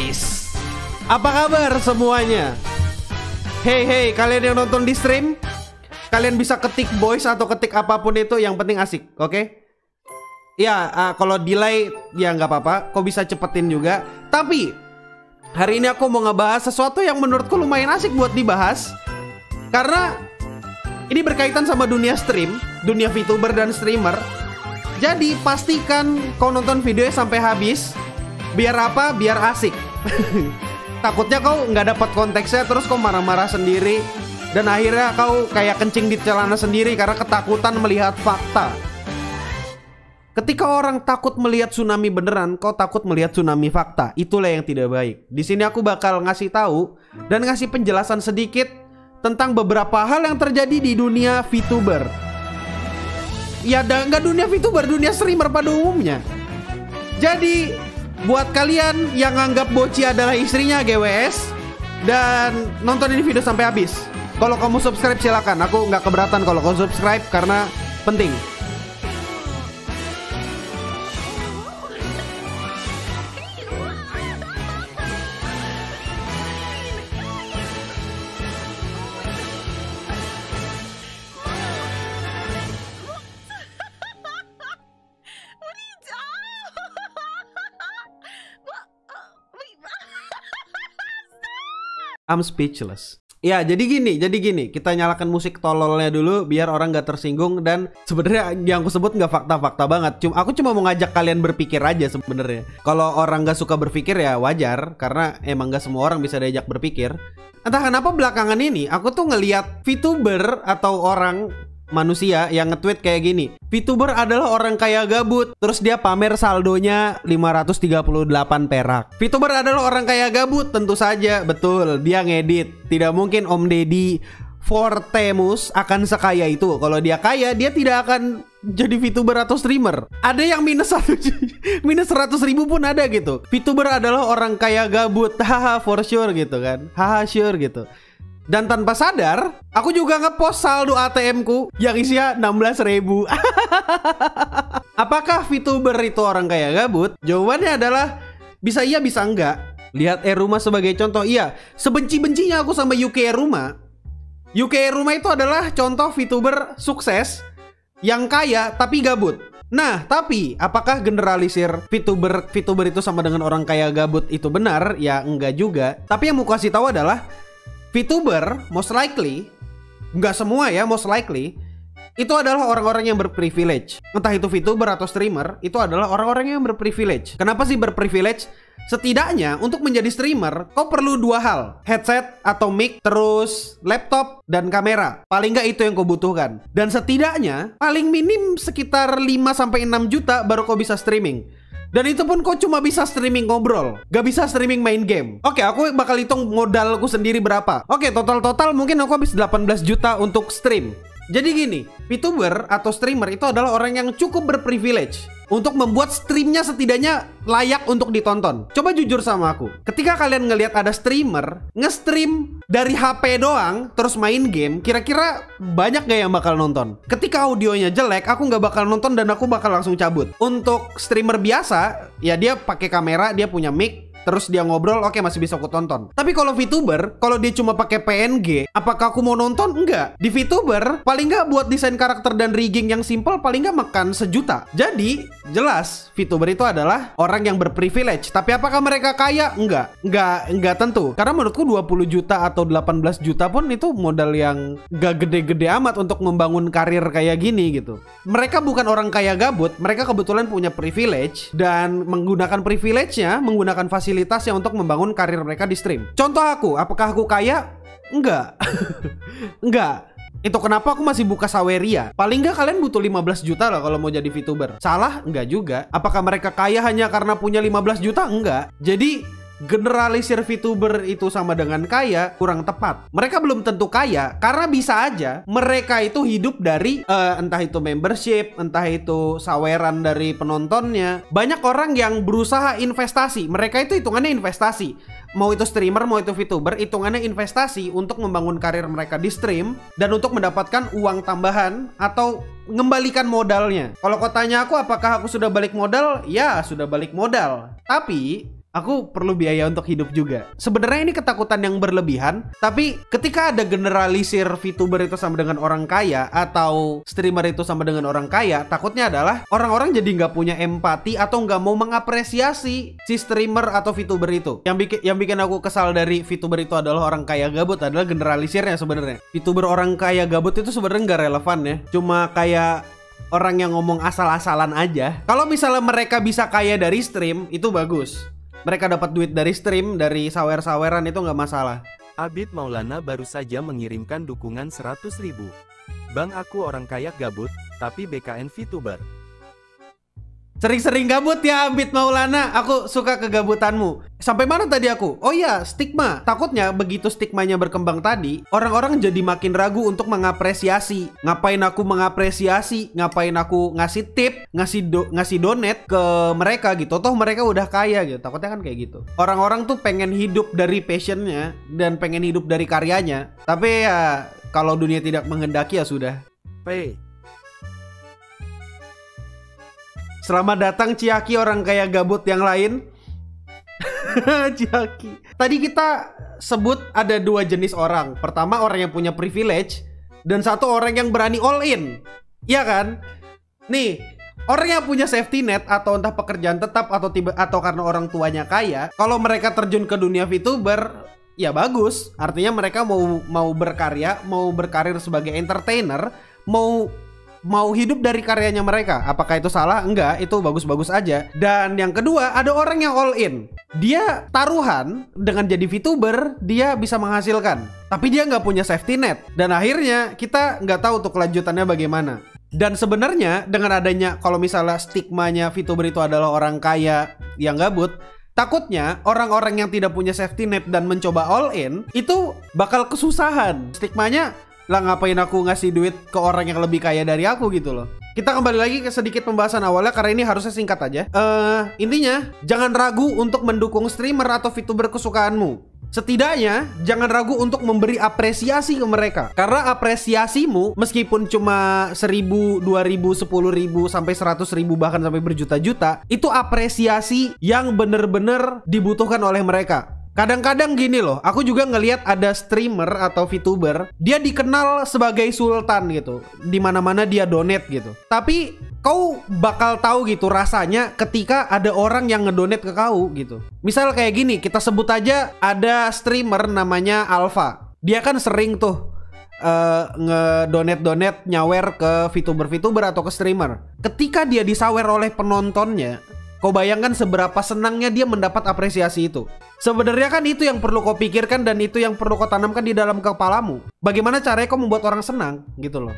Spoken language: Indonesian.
boys. Apa kabar semuanya? Hey, kalian yang nonton di stream, kalian bisa ketik boys atau ketik apapun itu, yang penting asik, oke? Ya, kalau delay ya nggak apa-apa, kok bisa cepetin juga. Tapi hari ini aku mau ngebahas sesuatu yang menurutku lumayan asik buat dibahas, karena ini berkaitan sama dunia stream, dunia VTuber dan streamer. Jadi pastikan kau nonton videonya sampai habis. Biar apa? Biar asik. Takutnya kau nggak dapat konteksnya, terus kau marah-marah sendiri, dan akhirnya kau kayak kencing di celana sendiri karena ketakutan melihat fakta. Ketika orang takut melihat tsunami beneran, kau takut melihat tsunami fakta. Itulah yang tidak baik. Di sini aku bakal ngasih tahu dan ngasih penjelasan sedikit tentang beberapa hal yang terjadi di dunia VTuber. Ya, nggak dunia VTuber, dunia streamer pada umumnya. Jadi buat kalian yang anggap Boci adalah istrinya GWS dan nonton ini video sampai habis. Kalau kamu subscribe silakan, aku nggak keberatan kalau kamu subscribe karena penting. I'm speechless. Ya, jadi gini, kita nyalakan musik tololnya dulu biar orang nggak tersinggung. Dan sebenarnya yang aku sebut nggak fakta-fakta banget. Aku cuma mau ngajak kalian berpikir aja sebenarnya. Kalau orang nggak suka berpikir ya wajar, karena emang nggak semua orang bisa diajak berpikir. Entah kenapa belakangan ini aku tuh ngeliat VTuber atau orang manusia yang nge-tweet kayak gini. VTuber adalah orang kaya gabut, terus dia pamer saldonya 538 perak. VTuber adalah orang kaya gabut, tentu saja, betul, dia ngedit. Tidak mungkin Om Deddy Fortemus akan sekaya itu. Kalau dia kaya, dia tidak akan jadi VTuber atau streamer. Ada yang minus 100 ribu pun ada gitu. VTuber adalah orang kaya gabut, haha, for sure gitu kan. Haha, sure gitu. Dan tanpa sadar, aku juga ngepost saldo ATM-ku yang isinya 16.000. Apakah VTuber itu orang kaya gabut? Jawabannya adalah bisa iya, bisa enggak. Lihat Eruma sebagai contoh. Iya, sebenci-bencinya aku sama Yuki Eruma. Yuki Eruma itu adalah contoh VTuber sukses yang kaya tapi gabut. Nah, tapi apakah generalisir VTuber itu sama dengan orang kaya gabut itu benar? Ya enggak juga. Tapi yang mau kasih tahu adalah VTuber most likely, nggak semua ya, most likely itu adalah orang-orang yang berprivilege. Entah itu VTuber atau streamer, itu adalah orang-orang yang berprivilege. Kenapa sih berprivilege? Setidaknya untuk menjadi streamer, kau perlu dua hal: headset atau mic, terus laptop dan kamera. Paling nggak itu yang kau butuhkan. Dan setidaknya paling minim sekitar 5-6 juta baru kau bisa streaming. Dan itu pun kok cuma bisa streaming ngobrol, gak bisa streaming main game. Oke, aku bakal hitung modalku sendiri berapa. Oke, total mungkin aku habis 18 juta untuk stream. Jadi gini, VTuber atau streamer itu adalah orang yang cukup berprivilege untuk membuat streamnya setidaknya layak untuk ditonton. Coba jujur sama aku, ketika kalian ngelihat ada streamer nge-stream dari HP doang terus main game, kira-kira banyak gak yang bakal nonton? Ketika audionya jelek, aku nggak bakal nonton dan aku bakal langsung cabut. Untuk streamer biasa, ya dia pakai kamera, dia punya mic, terus dia ngobrol, oke, masih bisa aku tonton. Tapi kalau VTuber, kalau dia cuma pakai PNG, apakah aku mau nonton? Enggak. Di VTuber, paling nggak buat desain karakter dan rigging yang simple, paling nggak makan 1 juta. Jadi, jelas VTuber itu adalah orang yang berprivilege. Tapi apakah mereka kaya? Enggak tentu. Karena menurutku 20 juta atau 18 juta pun itu modal yang gak gede-gede amat untuk membangun karir kayak gini gitu. Mereka bukan orang kaya gabut, mereka kebetulan punya privilege dan menggunakan privilege-nya, menggunakan fasilitasnya untuk membangun karir mereka di stream. Contoh aku, apakah aku kaya? Enggak. Enggak. Itu kenapa aku masih buka Saweria. Paling nggak kalian butuh 15 juta lah kalau mau jadi VTuber. Salah? Enggak juga. Apakah mereka kaya hanya karena punya 15 juta? Enggak. Jadi generalisir VTuber itu sama dengan kaya kurang tepat. Mereka belum tentu kaya, karena bisa aja mereka itu hidup dari entah itu membership, entah itu saweran dari penontonnya. Banyak orang yang berusaha investasi. Mereka itu hitungannya investasi. Mau itu streamer, mau itu VTuber, hitungannya investasi untuk membangun karir mereka di stream dan untuk mendapatkan uang tambahan atau mengembalikan modalnya. Kalau kau tanya aku apakah aku sudah balik modal? Ya, sudah balik modal. Tapi aku perlu biaya untuk hidup juga. Sebenarnya ini ketakutan yang berlebihan, tapi ketika ada generalisir VTuber itu sama dengan orang kaya atau streamer itu sama dengan orang kaya, takutnya adalah orang-orang jadi nggak punya empati atau nggak mau mengapresiasi si streamer atau VTuber itu. Yang bikin aku kesal dari VTuber itu adalah orang kaya gabut adalah generalisirnya sebenarnya. VTuber orang kaya gabut itu sebenarnya nggak relevan ya. Cuma kayak orang yang ngomong asal-asalan aja. Kalau misalnya mereka bisa kaya dari stream, itu bagus. Mereka dapat duit dari stream, dari sawer-saweran, itu nggak masalah. Abid Maulana baru saja mengirimkan dukungan 100.000. Bang, aku orang kaya gabut, tapi BKN VTuber. Sering-sering gabut ya Abid Maulana. Aku suka kegabutanmu. Sampai mana tadi aku? Oh iya, stigma. Takutnya begitu stigmanya berkembang tadi, orang-orang jadi makin ragu untuk mengapresiasi. Ngapain aku mengapresiasi? Ngapain aku ngasih tip, ngasih donate ke mereka gitu? Toh mereka udah kaya gitu. Takutnya kan kayak gitu. Orang-orang tuh pengen hidup dari passionnya dan pengen hidup dari karyanya. Tapi ya kalau dunia tidak menghendaki ya sudah. Selamat datang Ciaki, orang kaya gabut yang lain. Ciaki. Tadi kita sebut ada dua jenis orang. Pertama orang yang punya privilege, dan satu orang yang berani all in. Iya kan? Nih, orang yang punya safety net atau entah pekerjaan tetap atau karena orang tuanya kaya, kalau mereka terjun ke dunia VTuber, ya bagus. Artinya mereka mau berkarya, mau berkarir sebagai entertainer, mau hidup dari karyanya mereka. Apakah itu salah? Enggak, itu bagus-bagus aja. Dan yang kedua, ada orang yang all in. Dia taruhan dengan jadi VTuber, dia bisa menghasilkan. Tapi dia nggak punya safety net. Dan akhirnya kita nggak tahu tuh kelanjutannya bagaimana. Dan sebenarnya dengan adanya, kalau misalnya stigmanya VTuber itu adalah orang kaya yang gabut, takutnya orang-orang yang tidak punya safety net dan mencoba all in, itu bakal kesusahan. Stigmanya, lah ngapain aku ngasih duit ke orang yang lebih kaya dari aku gitu loh. Kita kembali lagi ke sedikit pembahasan awalnya karena ini harusnya singkat aja. Intinya, jangan ragu untuk mendukung streamer atau VTuber kesukaanmu. Setidaknya, jangan ragu untuk memberi apresiasi ke mereka. Karena apresiasimu, meskipun cuma 1.000, 2.000, 10.000, sampai 100.000, bahkan sampai berjuta-juta, itu apresiasi yang bener-bener dibutuhkan oleh mereka. Kadang-kadang gini loh, aku juga ngelihat ada streamer atau VTuber, dia dikenal sebagai sultan gitu. Dimana-mana dia donate gitu. Tapi kau bakal tahu gitu rasanya ketika ada orang yang ngedonate ke kau gitu. Misal kayak gini, kita sebut aja ada streamer namanya Alpha. Dia kan sering tuh ngedonate nyawer ke VTuber atau ke streamer. Ketika dia disawer oleh penontonnya, kau bayangkan seberapa senangnya dia mendapat apresiasi itu. Sebenarnya kan itu yang perlu kau pikirkan dan itu yang perlu kau tanamkan di dalam kepalamu. Bagaimana caranya kau membuat orang senang gitu loh.